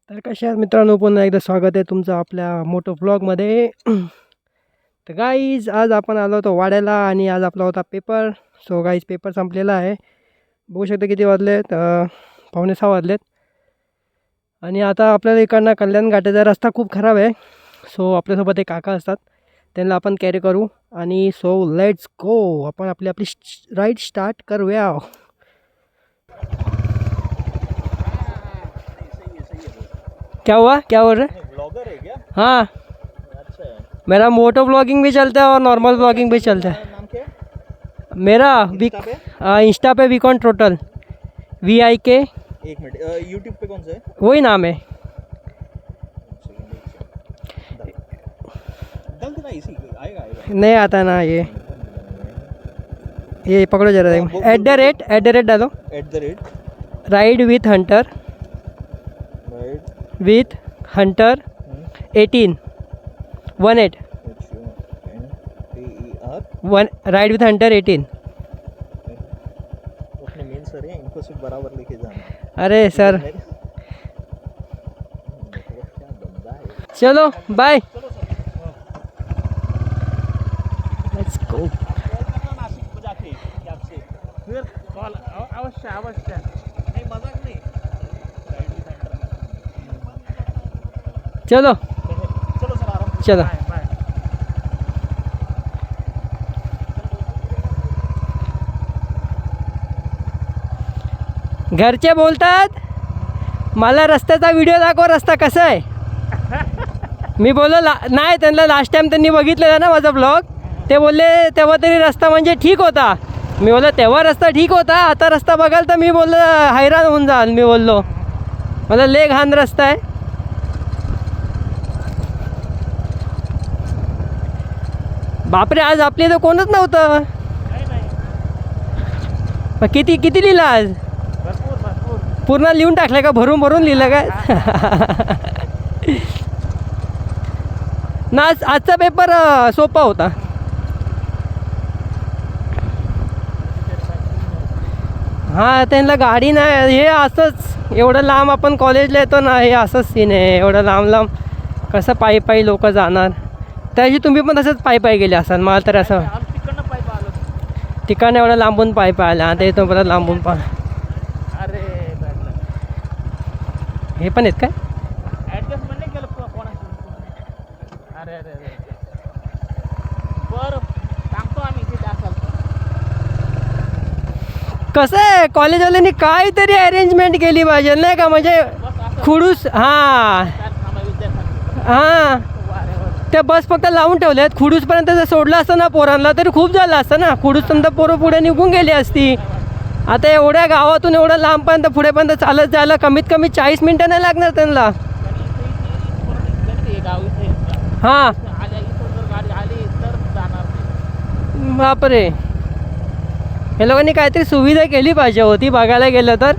तर कशा आहात मित्रांनो, पुन्हा एकदा स्वागत आहे तुमचं आपल्या मोटो व्लॉगमध्ये. तर गाईज आज आपण आलो होतो वाड्याला आणि आज आपला होता पेपर. सो गाईज पेपर संपलेला आहे. बघू शकता किती वाजलेत, 5:45 वाजलेत. आणि आता आपल्याला इकडनं कल्याण घाटाचा रस्ता खूप खराब आहे. सो आपल्यासोबत एक काका असतात, त्यांना आपण कॅरी करू. आणि सो लेट्स गो, आपण आपली आपली राईड स्टार्ट करूया. क्या हुआ, क्या हो रहा है? ब्लॉगर है क्या? हाँ, अच्छा है। मेरा मोटो ब्लॉगिंग भी चलता है और नॉर्मल ब्लॉगिंग भी चलता है. नाम क्या है? मेरा इंस्टा इंस्टा पे वीकॉन टोटल VIK, एक मिनट, यूट्यूब पे कौन सा है? वही नाम है. दल देना, इसी आएगा आएगा। नहीं आता ना ये पकड़ो जरा. @ डालो. Ride with Hunter, with Hunter 18 18 1 ride with Hunter 18. अपने मेन सर हैं, इनको सिर्फ बराबर लेके जाना। अरे सर, क्या बंदा है। चलो बाय, लेट्स गो. नासिक को जाके आपसे फिर कॉल अवश्य अवश्य, नहीं मजाक नहीं। चलो चलो सर, आराम से। चलो. Bye bye. घरचे बोलतात मला रस्त्याचा व्हिडिओ दाखव, रस्ता कसा आहे. मी बोललो नाही, त्यांना लास्ट टाइम त्यांनी बघितलेला ना माझा ब्लॉग. ते बोलले तेव्हा तरी रस्ता म्हणजे ठीक होता. मी बोललो तेव्हा रस्ता ठीक होता, आता रस्ता बघाल तर मी बोललो हैराण होऊन जाल. मी बोललो मला लय घाण रस्ता आहे. बापरे, आज आपली तर कोणच नव्हतं. नहीं नहीं, मग किती किती लिहिलं आज? भरपूर भरपूर। पूर्ण लिहून टाकलं का? भरून भरून लिहिलं काय? ना आजचा पेपर सोपा होता. हां, त्यांना गाडी नाही. हे असंच एवढं लांब आपण कॉलेजला येतो ना, हे असंच सीन आहे. एवढं लांब लांब कसं पायी पायी लोक जाणार. त्याची तुम्ही पण तसंच पायी पायी गेले असाल. मला तर असं हम तिकडनं पाईप आलो। ठिकाण एवढं लांबून पायी पाहिलं. आता येतो परत लांबून अरे भेटलं, हे पण आहेत काय? ॲडजस्टमेंट नाही केलं कोणाशी। अरे अरे अरे, बरं सांगतो आम्ही तिथे असाल तर। कसं आहे, कॉलेजवाल्यांनी काहीतरी अरेंजमेंट केली पाहिजे नाही का? म्हणजे बस असं खुडूस. हां काय थांबा विद्यार्थ्यांना। हां, त्या बस फक्त लावून ठेवल्यात. खुडूसपर्यंत जर सोडलं असतं ना पोरांना तरी खूप झालं असतं ना. खुडूसपर्यंत पोरं पुढे निघून गेली असती. आता एवढ्या गावातून एवढं लांबपर्यंत पुढेपर्यंत चालत जायला कमीत कमी 40 मिनटं नाही लागणार त्यांना. गाव इथे हां, आल्या, इथं जर गाडी आली तर जाणार नाही। बापरे, हे लोकांनी काहीतरी सुविधा केली पाहिजे होती बघायला गेलं तर.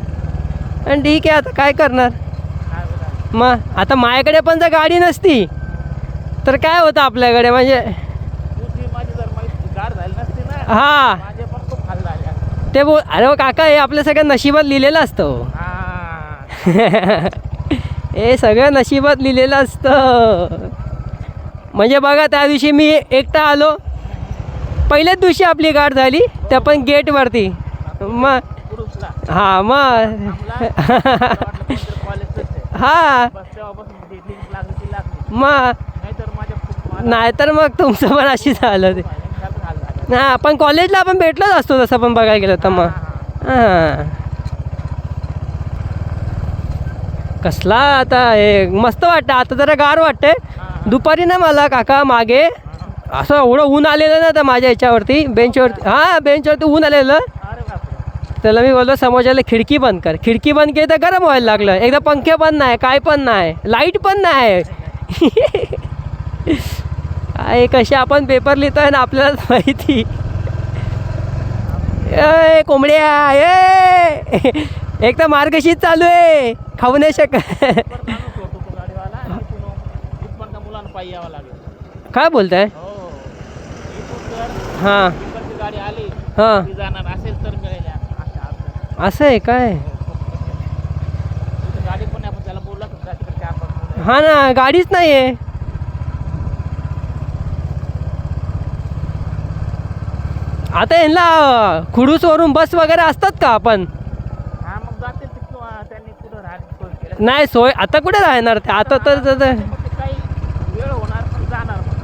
आणि ठीक आहे, आता काय करणार. काय बोलायचं? मग आता माझ्याकडे पण जर गाडी नसती तर काय होतं आपल्याकडे. म्हणजे तुझी माझी जर गाड झाली नसती ना, हां, माझे पण खूप हाल झाले असते। ते बोल. अरे हो काका, हे आपल्या सगळ्या नशिबात लिहिलेलं असतं. हां, हे सगळं नशिबात लिहिलेलं असतं. म्हणजे बघा, त्या दिवशी मी एकटा आलो. पहिल्याच दिवशी आपली गाठ झाली, त्या पण गेटवरती. मग पुरुषला हां, मग कॉलेजच आहे। हां, बस तेव्हापासून लिंक लागली ती लागली, मग नाहीतर माझ्या खूप नाहीतर मग तुमचं पण अशी झालं ते. हाल झाले। हां, पण कॉलेजला आपण भेटलोच असतो तसं पण बघायला गेलं तर. मग हां, कसला आता हे मस्त वाटतं. आता जरा गार वाटते. दुपारी ना मला काका मागे असं एवढं ऊन आलेलं ना, तर माझ्या ह्याच्यावरती बेंचवरती, हां बेंचवरती ऊन आलेलं. अरे बापरे, त्याला मी बोललो समोरच्याला खिडकी बंद कर. खिडकी बंद केली तर गरम व्हायला लागलं. एकदा पंखे पण नाही, काय पण नाही, लाईट पण नाही. काय कसे आपण पेपर लिहितोय ना, आपल्यालाच माहिती. ए कोंबड्या, एक तर मार्गशीच चालू आहे, खाऊ नाही शकत. परत आणून सोडतो तो गाडीवाला, आणि इथून इथपर्यंत मुलांना पायी यावं लागेल। काय बोलताय? हो, इथून जर हां इकडची गाडी आली हां, ती जाणार असेल तर मिळेल। असं आहे काय? गाडी पण आपण त्याला बोलला हा ना, गाडीच नाही आहे. आता यांना खुडूसवरून बस वगैरे असतात का आपण? हा मग जातील ते किंवा त्यांनी कुठं राहायची सोय केली. नाही सोय आता कुठे राहणार ते, आता तर मग ते काही वेळ होणार पण जाणार मग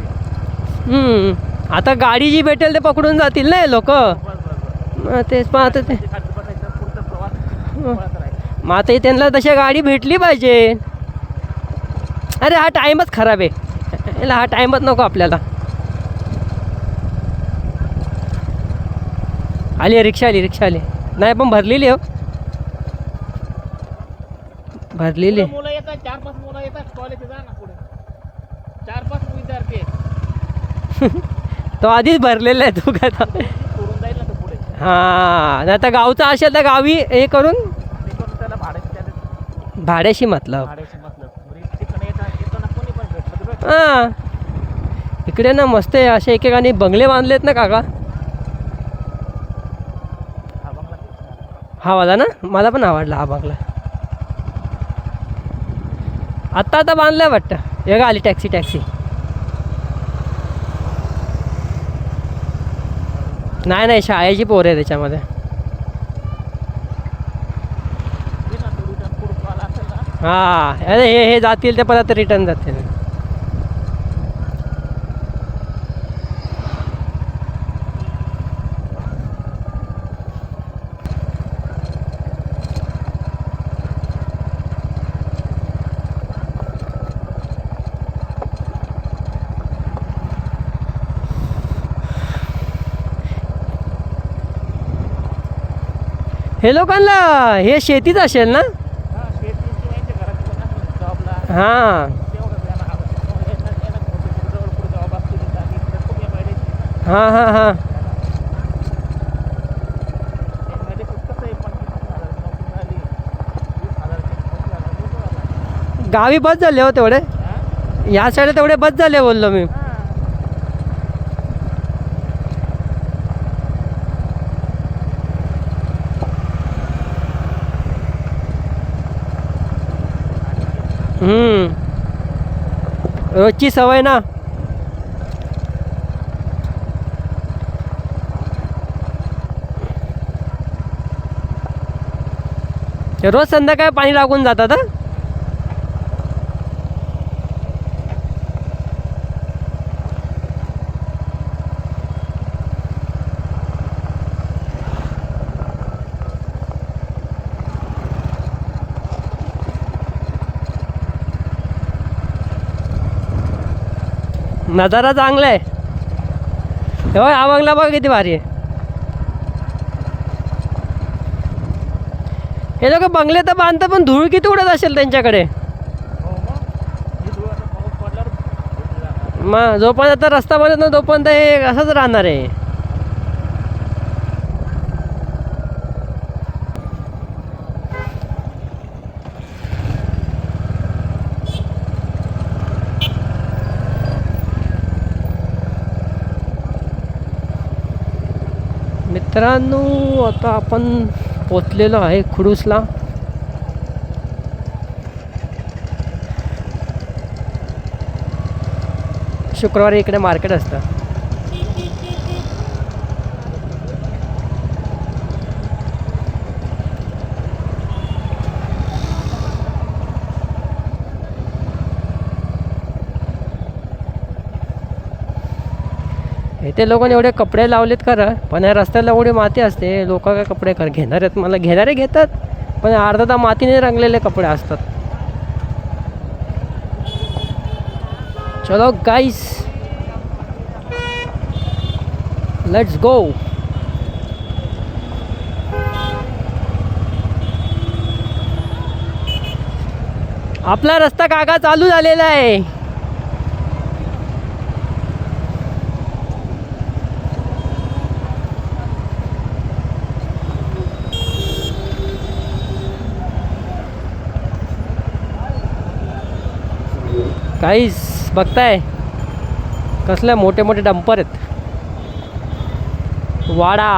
ते. आता गाडी जी भेटेल ते पकडून जातील ना लोक. बस बस बस. तेच पण आता ते खाली बसायचं पुढचा प्रवास पळत राहायचा. मग आता त्यांना तशी गाडी भेटली पाहिजे. अरे हा टाईमच खराब आहे, याला हा टाईमच नको आपल्याला. आली रिक्षा आली. नाही पण भरलेली हो, भरलेली. पुढं मुलं येतात, 4-5 मुलं येतात कॉलेज जा ना पुढे. 4-5 विद्यार्थी आहेत. तो आधीच भरलेला आहे. तू काय सोडून जाईल ना तो पुढे. हां, नाही तर गावचा असेल तर गावी हे करून ते करून त्याला भाड्याशी मतलब. भाड्याशी मतलब. तिकडे येताना कोणी पण भेटलं तर भेट. हां, इकडे ना मस्त आहे, असे एकेकाने बंगले बांधलेत ना काका. हा बंगला किती छान आहे. हा वाला ना, मला पण आवडला हा बंगला. आता बांधलाय वाटतं. हे का आली टॅक्सी. नाही शाळेची पोर आहे त्याच्यामध्ये. ये ना तो रिटर्न पुढं आला असेल ना. हां, अरे हे जातील ते परत रिटर्न जातील. हे लोकांना हे शेतीच असेल ना. हा शेती किंवा यांच्या घरात कोण असेल जॉबला हां तेवढं यांना जवळ पुढे जॉब असतो आणि इकडे खूप एम-आय-डी ना. हां एम-आय-डी कसं आहे 25,000 नोकरी मिळाली 20,000 25,000 गावी बस झाले हो तेवढे. हा या साईडला तेवढे बस झाले बोललो मी. हा. रोजची सवय ना. रोज संध्याकाळी पाणी लागून जातात. नजारा चांगला आहे. तेव्हा हा बंगला बघा किती भारी आहे. हे लोक बंगले तर बांधतात पण धूळ किती उडत असेल त्यांच्याकडे. हो मग ही धूळ आता पाऊस पडल्यावर भेटली जाणार. मग जोपर्यंत रस्ता बनत ना तोपर्यंत हे असंच राहणार आहे. मित्रांनो, आता आपण पोचलेलो आहे खुडूसला. शुक्रवारी इकडे मार्केट असतं. इथे लोकांनी एवढे कपडे लावलेत खरं, पण या रस्त्याला एवढी माती असते. लोक काय कपडे घेणार आहेत. मला घेणारे घेतात, पण अर्धा मातीने रंगलेले कपडे असतात. चलो गाइस, लेट्स गो. आपला रस्ता काका चालू झालेला आहे. काहीच बघताय कसले मोठे मोठे डंपर आहेत. वाडा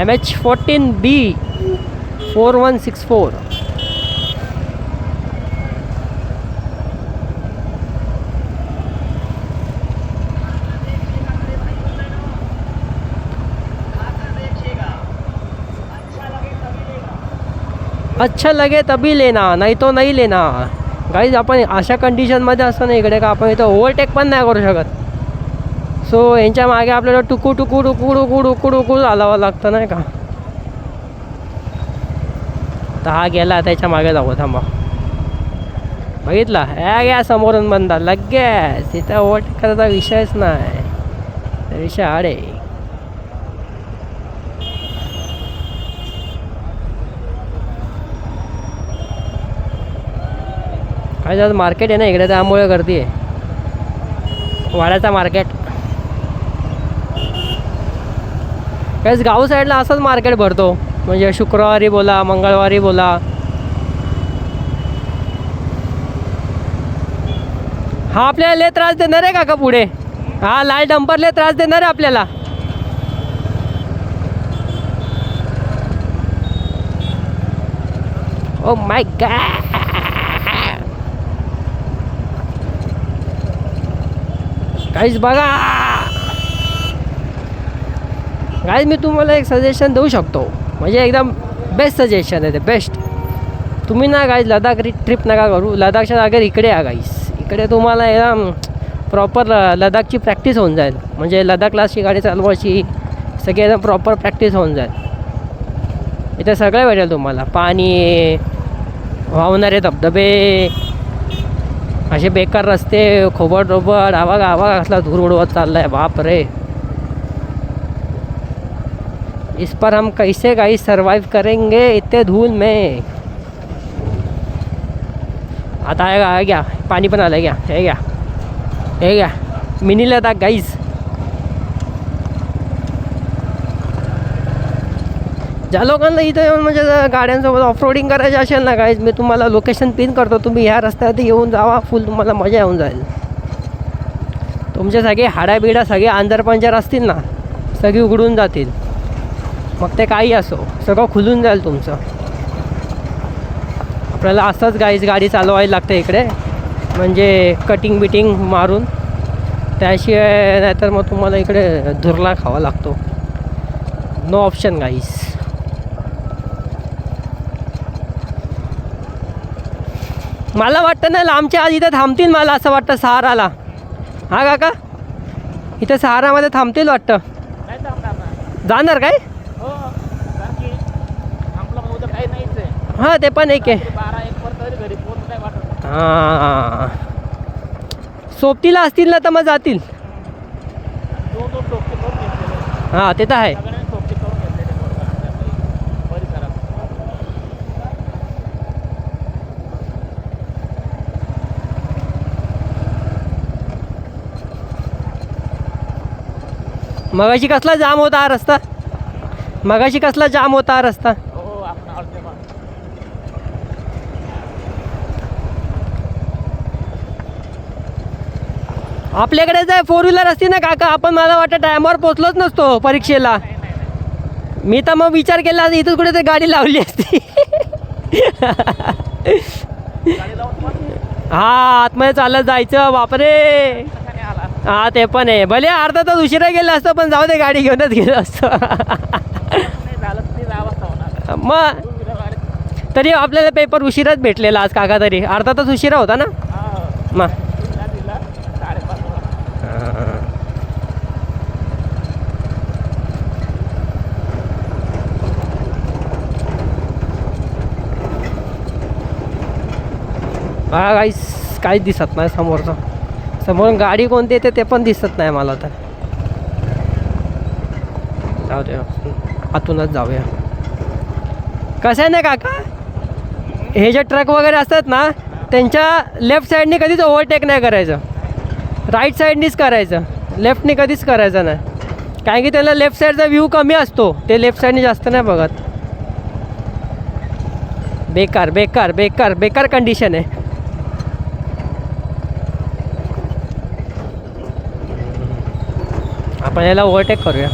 MH14B 4164. अच्छा लगे तभी लेना, नाही तो नाही लेना. गाईज आपण अशा कंडिशनमध्ये असतो ना इकडे का आपण इथं ओव्हरटेक पण नाही करू शकत. सो यांच्या मागे आपल्याला टुकू टुकू टुकू टुकू टुकू टुकू चालावं लागतं नाही का. तर हा गेला, त्याच्या मागे जाऊ. थांबा, बघितला या समोरून बंदा लगेच. तिथं ओव्हरटेक करायचा विषयच नाही, विषय आडे. काय आज मार्केट आहे ना इकडे, त्यामुळे गर्दी आहे. वाड्याचा मार्केट काहीच गाव साईडला असंच मार्केट भरतो. म्हणजे शुक्रवारी बोला, मंगळवारी बोला. हा आपल्याला लय त्रास देणार आहे काका पुढे. हा लाल डंपर लय त्रास देणार आहे आपल्याला. ओ माय गॉड. गाईज बघा, गाईज मी तुम्हाला एक सजेशन देऊ शकतो. म्हणजे एकदम बेस्ट सजेशन आहे ते, बेस्ट. तुम्ही ना गाईज लडाख ट्रिप नका करू. लडाखच्या जागेवर इकडे या गाईज. इकडे तुम्हाला एकदम प्रॉपर लडाखची प्रॅक्टिस होऊन जाईल. म्हणजे लडाखला अशी गाडी चालवायची सगळी एकदम प्रॉपर प्रॅक्टिस होऊन जाईल. इथे सगळं भेटेल तुम्हाला. पाणी, वाहणारे धबधबे, असे बेकार रस्ते, खोबड रोबड, आवाग आवाग असला धूर उडवत चालला आहे. बाप रे, इस पर हम कैसे गाइस सर्वाइव करेंगे इतने धूल में. आता आ गया पाणी पण आलं. हे घ्या मिनी लडाख गाईस. ज्या लोकांना इथं येऊन म्हणजे गाड्यांसोबत ऑफरोडिंग करायचे असेल ना गाईज, मी तुम्हाला लोकेशन पिन करतो. तुम्ही ह्या रस्त्यावरती येऊन जावा, फुल तुम्हाला मजा येऊन जाईल. तुमचे सगळे हाडाबिडा सगळे आंजरपंजर असतील ना, सगळी उघडून जातील. मग ते काही असो, सगळं खुलून जाईल तुमचं. आपल्याला असंच गाडी चालवायला लागते इकडे, म्हणजे कटिंग बिटिंग मारून. त्याशिवाय नाहीतर मग तुम्हाला इकडे धुरला खावा लागतो. नो ऑप्शन गाईस. मला वाटतं ना लांबच्या आज इथं थांबतील. मला असं वाटतं सहाराला. हा काका, इथं सहारामध्ये थांबतील वाटतं. नाही थांबणार ना. जाणार काय? हो, कारण की थांबलं मग उद्या काही नाहीच आहे. हां ते पण एक आहे. 12-1 पर्यंत तरी घरी पोहोचून काय वाटत. हां, सोबतीला असतील ना तर मग जातील. 2-2 टोपके करून घेतलेले. हां ते तर आहे. सगळ्यांनी टोपके करून घेतलेले परिसरात. मगाशी कसला जाम होता हा रस्ता. मगाशी कसला जाम होता हा रस्ता. हो, आपण आवडते पण. आपल्याकडे जर 4 व्हीलर असती ना काका, आपण मला वाटतं टायमावर पोचलोच नसतो परीक्षेला. मी तर मग विचार केला इथंच कुठे गाडी लावली असती. गाडी लावून पण हा आतमध्ये चालत जायचं. बापरे. कशाने आला. हा ते पण आहे. भले अर्धा तास उशिरा गेला असतं, पण जाऊ दे गाडी घेऊनच गेलो असतं. नाही झालं तर 3 वाजता होणार. मग 2 व्हीलर गाडी. तरी आपल्याला पेपर उशिराच भेटलेला आज काका. तरी अर्धा तास उशिरा होता ना मग. दिला 5:30 बघा काहीच काहीच दिसत नाही समोरचं. समोरून गाडी कोणती येते ते पण दिसत नाही मला. तर जाऊ दे, आतूनच जाऊया. कसं आहे ना काका, हे जे ट्रक वगैरे असतात ना, त्यांच्या लेफ्ट साईडने कधीच ओव्हरटेक नाही करायचं. राईट साईडनीच करायचं. लेफ्टने कधीच करायचं नाही. कारण की त्याला लेफ्ट साईडचा व्ह्यू कमी असतो. ते लेफ्ट साईडने जास्त नाही बघत. बेकार बेकार बेकार बेकार कंडिशन आहे. आपण याला ओव्हरटेक करूया.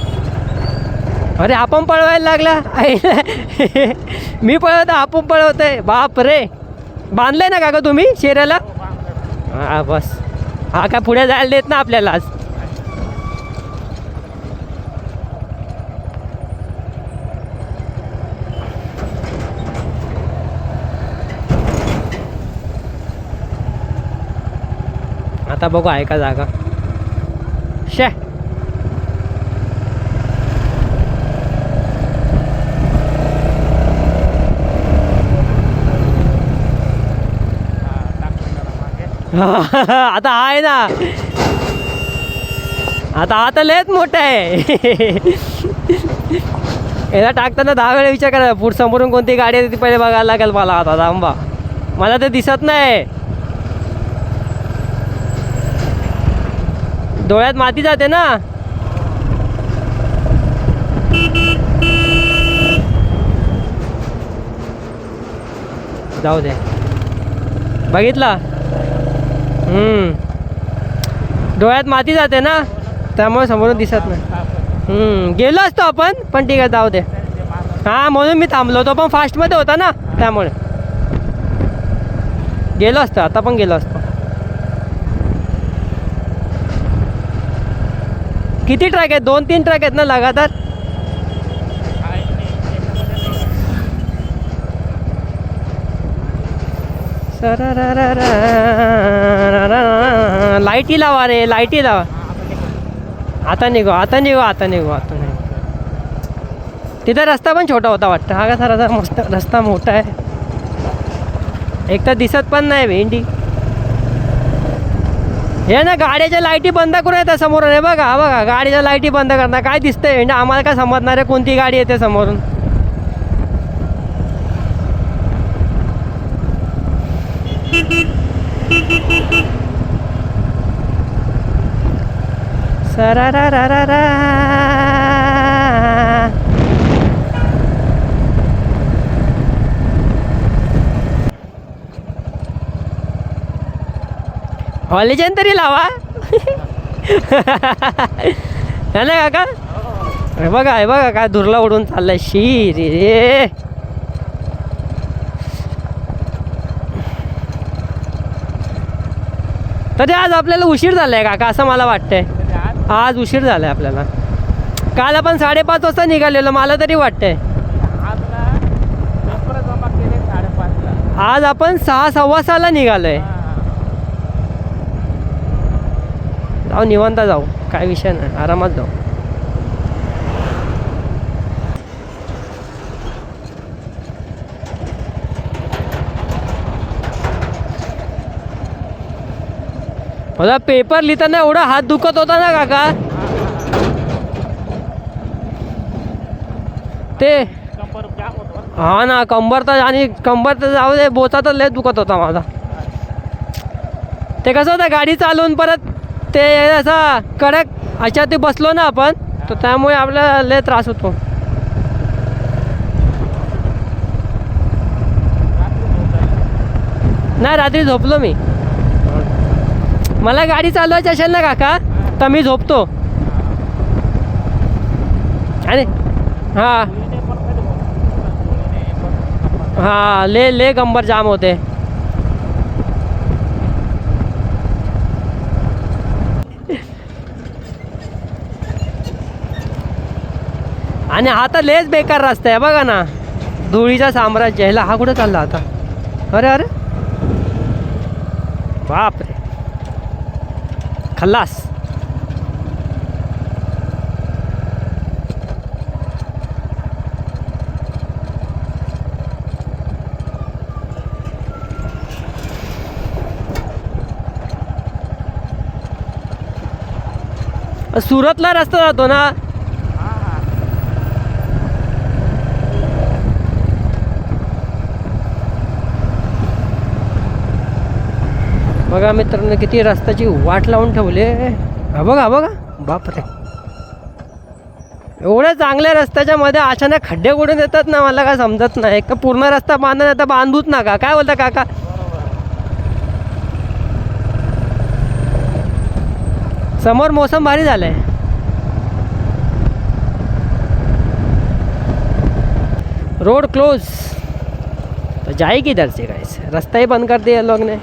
अरे आपण पळवायला लागला. मी पळवतो, आपण पळवत आहे. बाप रे. बांधलंय ना काका तुम्ही शेऱ्याला. हां बस. हा काय पुढे जायला देत ना आपल्याला आज. आता बघू आहे का जागा. शे आता आहे ना. आता लयच मोठं आहे. याला टाकताना 10 वेळा विचार करा. पुढे समोरून कोणती गाडी आहे ती पहिले बघायला लागेल मला. आता थांबा, मला ते दिसत नाही. डोळ्यात माती जाते ना. जाऊ दे. बघितला. डोळ्यात माती जाते ना, त्यामुळे समोरून दिसत नाही. गेलो असतो आपण, पण ठीक आहे जाऊ दे. हां म्हणून मी थांबलो. तो पण फास्टमध्ये होता ना, त्यामुळे गेलो असतो. आता पण गेलो असतो. किती ट्रॅक आहेत? 2-3 ट्रॅक आहेत ना लगातार. लाईटी लावा रे, लाईटी लावा. आता निघू, आता निघू, आता निघू, आता निघू. तिथं रस्ता पण छोटा होता वाटतं. हा कसा रस्ता मस्त, रस्ता मोठा आहे. एक तर दिसत पण नाही भेंडी. हे ना गाड्याच्या लाईटी बंद करून येतात समोरून. हे बघा, हा बघा, गाडीच्या लाईटी बंद करणार. काय दिसतंय भेंडी? आम्हाला काय समजणार आहे कोणती गाडी येते समोरून. सरारारारा. ऑलिजन तरी लावा. है ना काका? हे बघा, हे बघा काय धुरला उडून चाललाय. शी रे. तरी आज आपल्याला उशीर झालाय काका, असं मला वाटतंय. आज उशीर झालाय आपल्याला. काल आपण 5:30 वाजता निघालेलो, मला तरी वाटतंय. आज आपण 6:15 निघालोय. जाऊ निवांत जाऊ, काय विषय नाही, आरामात जाऊ. मला पेपर लिहिताना एवढा हात दुखत होता ना काका. ते हा ना, कंबर तर, आणि कंबर तर जाऊ दे, बोचा तर लय दुखत होता माझा. ते कसं होतं, गाडी चालवून परत ते असा कडक अशा ते बसलो ना आपण, तर त्यामुळे आपल्याला लय त्रास होतो. नाही, रात्री झोपलो मी. मला गाडी चालवायची असेल ना काका, तर मी झोपतो. आणि हां हां, ले कंबर जाम होते. आणि हा तर लेच बेकार रस्ता आहे बघा ना, धुळीचा साम्राज्य. ह्याला हा कुठं चालला आता? अरे अरे बापरे, खल्लास. सुरतला रस्ता जातो ना. बघा मित्रांनो, किती रस्त्याची वाट लावून ठेवले. हा बघा बघा, बापरे. एवढ्या चांगल्या रस्त्याच्या मध्ये अचानक खड्डे कुठून येतात ना, मला काय समजत नाही. एक तर पूर्ण रस्ता बांधून आता बांधूच नका. काय बोलता काका? समोर मोसम भारी झालाय. रोड क्लोज तो जाए किधर से गाइस? रास्ता ही बंद कर दिया लोग ने.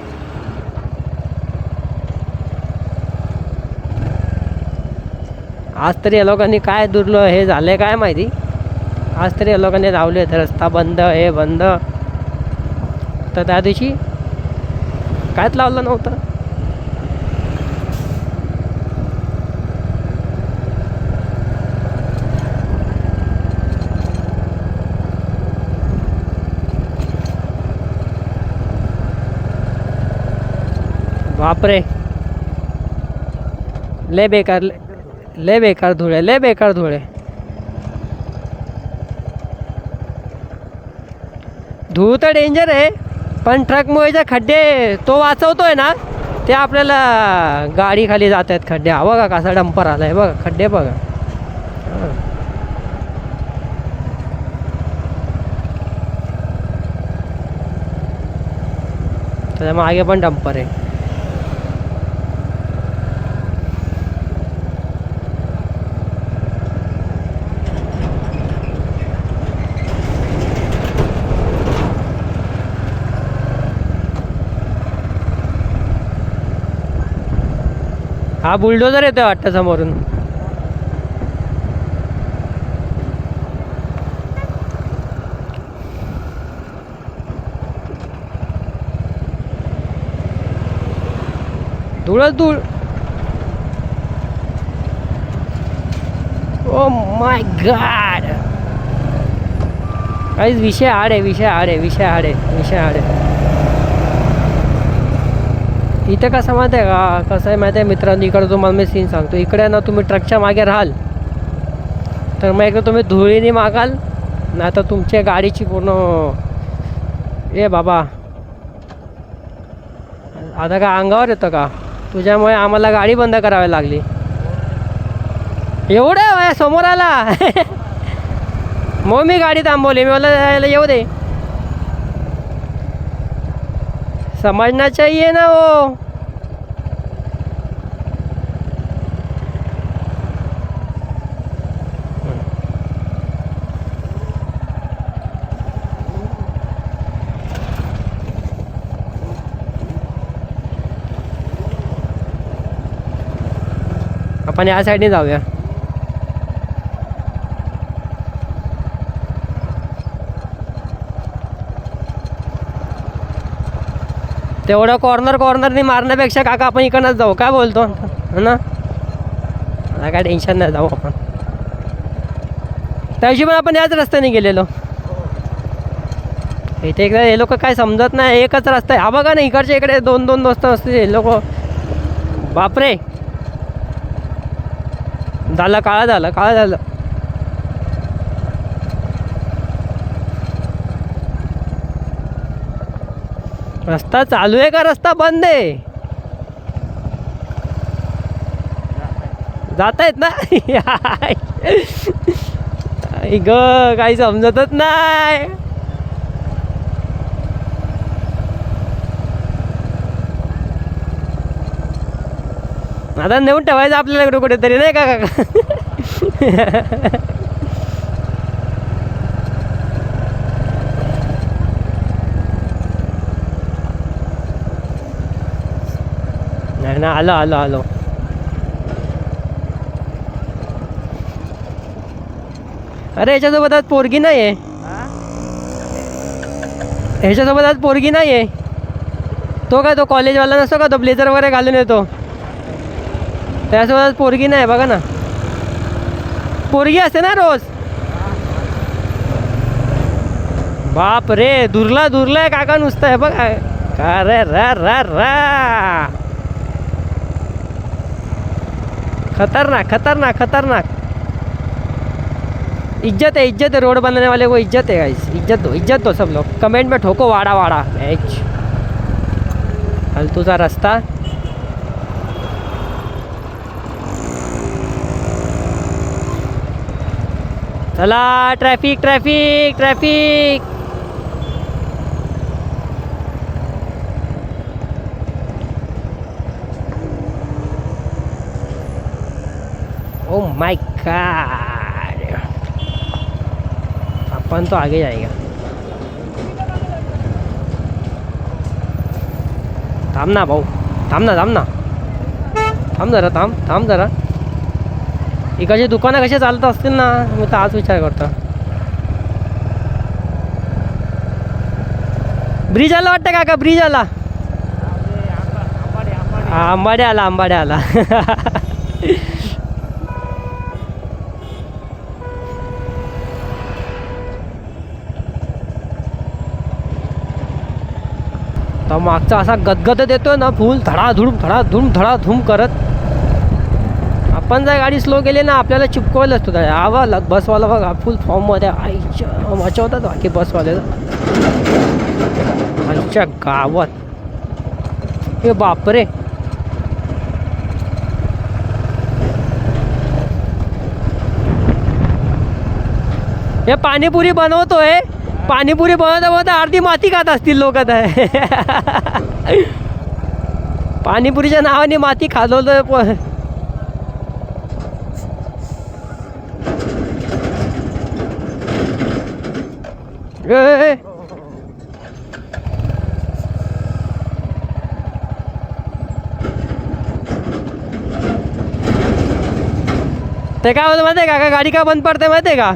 आज तरी या लोकांनी काय दुर्लो हे झालंय काय माहिती. आज तरी या लोकांनी लावले रस्ता बंद, हे बंद. तर त्या दिवशी कायच लावलं नव्हतं. बापरे, लय बेकार, लय बेकार धुळे, लय बेकार धुळे. धूळ तर डेंजर आहे, पण ट्रकमुळे जे खड्डे तो वाचवतोय ना, ते आपल्याला गाडी खाली जात आहेत खड्डे. हा बघा कसा डंपर आला आहे बघा, खड्डे बघा. त्याच्या मागे पण डंपर आहे. हा बुलडोजर येतोय वाटतं समोरून. धूळच धूळ. ओ माय गॉड, काहीच विषय आड आहे, विषय आड आहे, विषय आड आहे, विषय आड आहे. इथं कसं माहिती आहे का, कसं आहे माहिती आहे मित्रांनो, इकडं तुम्हाला मी सीन सांगतो. इकडे ना तुम्ही ट्रकच्या मागे राहाल तर मग एकदा तुम्ही धुळीने मागाल, नाही तर तुमच्या गाडीची पूर्ण. ए बाबा, आता का अंगावर येतं का? तुझ्यामुळे आम्हाला गाडी बंद करावी लागली. एवढं वया समोर आला. मग मी गाडी थांबवली, मी मला येऊ दे. समझना चाहिए ना वो. आपण या साईडने जाऊया. तेवढं कॉर्नरने मारण्यापेक्षा काका आपण इकडनंच जाऊ, काय बोलतो ना? मला काय टेन्शन नाही, जाऊ आपण. त्या हिशोबाने आपण याच रस्त्याने गेलेलो. इथे एकदा हे लोक काय समजत नाही, एकच रस्ता आहे. हा बघा ना, इकडच्या इकडे दोन दोन रस्ते असतील हे लोक. बापरे, झालं काळा, झालं काळा, झालं. रस्ता चालू आहे का रस्ता बंद आहे? जात आहेत ना. ग काही समजतच नाही. आता नेऊन ठेवायचं आपल्याला कुठेतरी, नाही का काका? नाही ना, आलो आलो आलो. अरे ह्याच्यासोबत आज पोरगी नाही आहे, ह्याच्यासोबत आज पोरगी नाही आहे. तो काय, तो कॉलेजवाला नसतो का, तो ब्लेझर वगैरे घालून येतो, त्यासोबत आज पोरगी नाही. बघा ना, पोरगी असते ना रोज. बाप रे, दुरला दुरला काका नुसतं आहे बघा. का रे रा रा रा, खतरनाक खतरनाक खतरनाक. इज्जत है रोड बनाने वाले को इज्जत है गाइस, इज्जत दो सब लोग. कमेंट में ठोको वाड़ा वाड़ा मैच. फालतूचा रस्ता. चला, traffic traffic traffic. Oh my god, अपन तो आगे जाएगा. थांब ना भाऊ, थांब ना, थांब ना, थांब जरा, थांब जरा. इकडची दुकानं कशी चालत असतील ना, मी तर आज विचार करतो. ब्रिज आला वाटतं काका, ब्रिज आला. आंबाडे आला, आंबाडे आला. तर मागचा असा गदगदत येतो ना फुल धडाधूम करत. आपण जर गाडी स्लो केली ना आपल्याला चिपकवलं असतो त्या आवाज. बसवाला बघा फुल फॉर्ममध्ये आईच्या वाचवतात बाकी बसवाले आईच्या गावात. हे बापरे. हे पाणीपुरी बनवतोय. पाणीपुरी बनवता अर्धी माती खात असतील लोक. पाणीपुरीच्या नावाने माती खालवतोय पण. ते काय होतं माहिती आहे का गाडी का बंद पडते माहिती आहे का.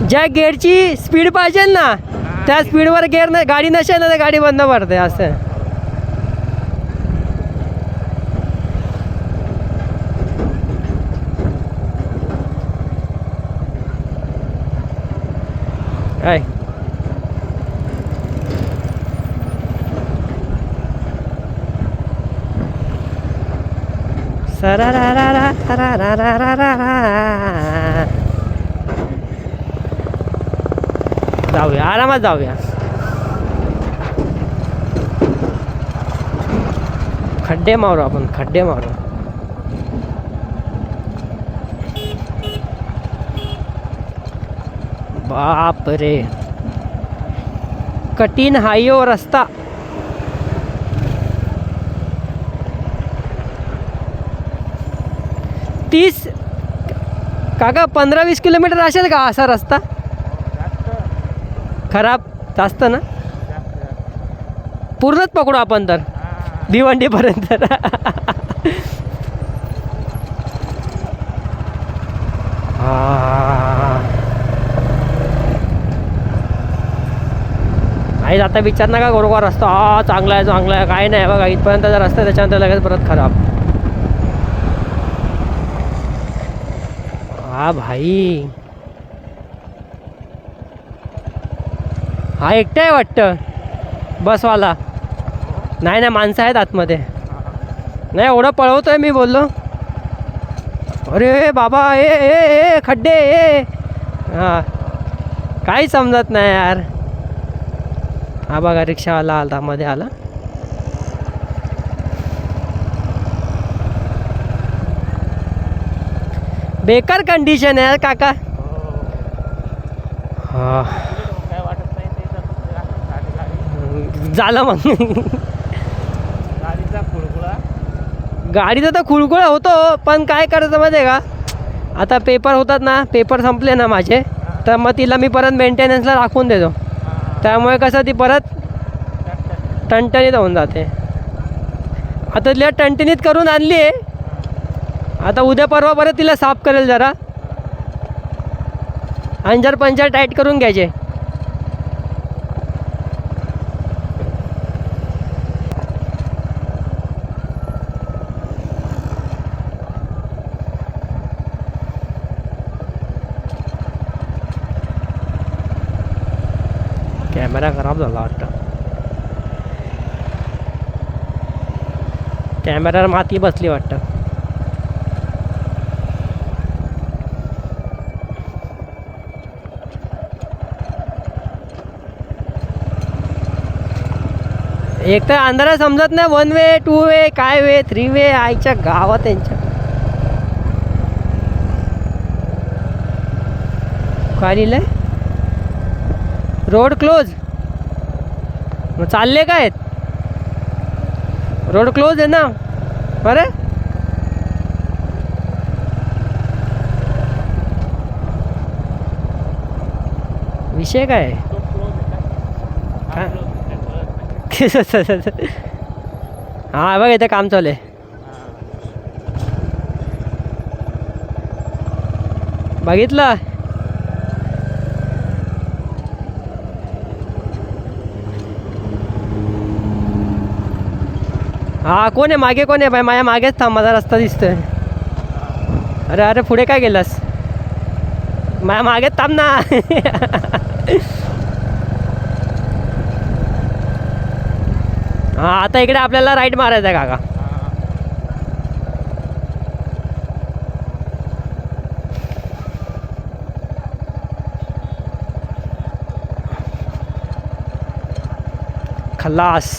ज्या गेअरची स्पीड पाहिजे ना त्या स्पीडवर गेअर नाही गाडी नसेल ना तर गाडी बंद पडते असं. काय जाऊया आरामात जाऊया. खड्डे मारू आपण खड्डे मारू. बाप रे कठीण हायवे रस्ता. तीस काका 15-20 किलोमीटर असेल का असा रस्ता. खराब जास्त ना. पूर्णच पकडू आपण तर भिवंडीपर्यंत. आई आता विचार नका करू का रस्ता चांगला आहे काय नाही बघा इथपर्यंतचा रस्ता त्याच्यानंतर लगेच परत खराब. हा भाई हा एकटा आहे वाटतं बसवाला. नाही माणसं आहेत आतमध्ये. नाही एवढं पळवतोय मी बोललो. अरे बाबा ए खड्डे हां काही समजत नाही यार. हा बघा रिक्षावाला आला मध्ये आला. बेकार कंडिशन आहे काका. हा झालं मग. गाडीचा तर खुळखुळा होतो पण काय करायचं माहिती आहे का आता पेपर होतात ना पेपर संपले ना माझे तर मग तिला मी परत मेंटेनन्सला राखून देतो. त्यामुळे कसं ती परत टणटणीत होऊन जाते. आता तिला टणटणीत करून आणली आहे. आता उद्या परवा परत तिला साफ करेल जरा आणि जर पंचर टाईट करून घ्यायचे. कॅमेरा खराब झाला वाटतं. कॅमेऱ्यावर माती बसली वाटतं. एक तर अंधारा समजत नाही 1 वे 2 वे काय वे 3 वे आईच्या गावात त्यांच्या. काय लिहिलंय रोड क्लोज. मग चालले काय रोड क्लोज आहे ना. अरे विषय काय आहे. हा बघ इथे काम चालू आहे. बघितलं हा कोण आहे मागे कोण आहे बाई माझ्या मागेच थांब माझा रस्ता दिसतोय. अरे पुढे काय गेलास माझ्या मागेच थांब ना. हां आता इकडे आपल्याला राईट मारायचा आहे काका. खल्लास.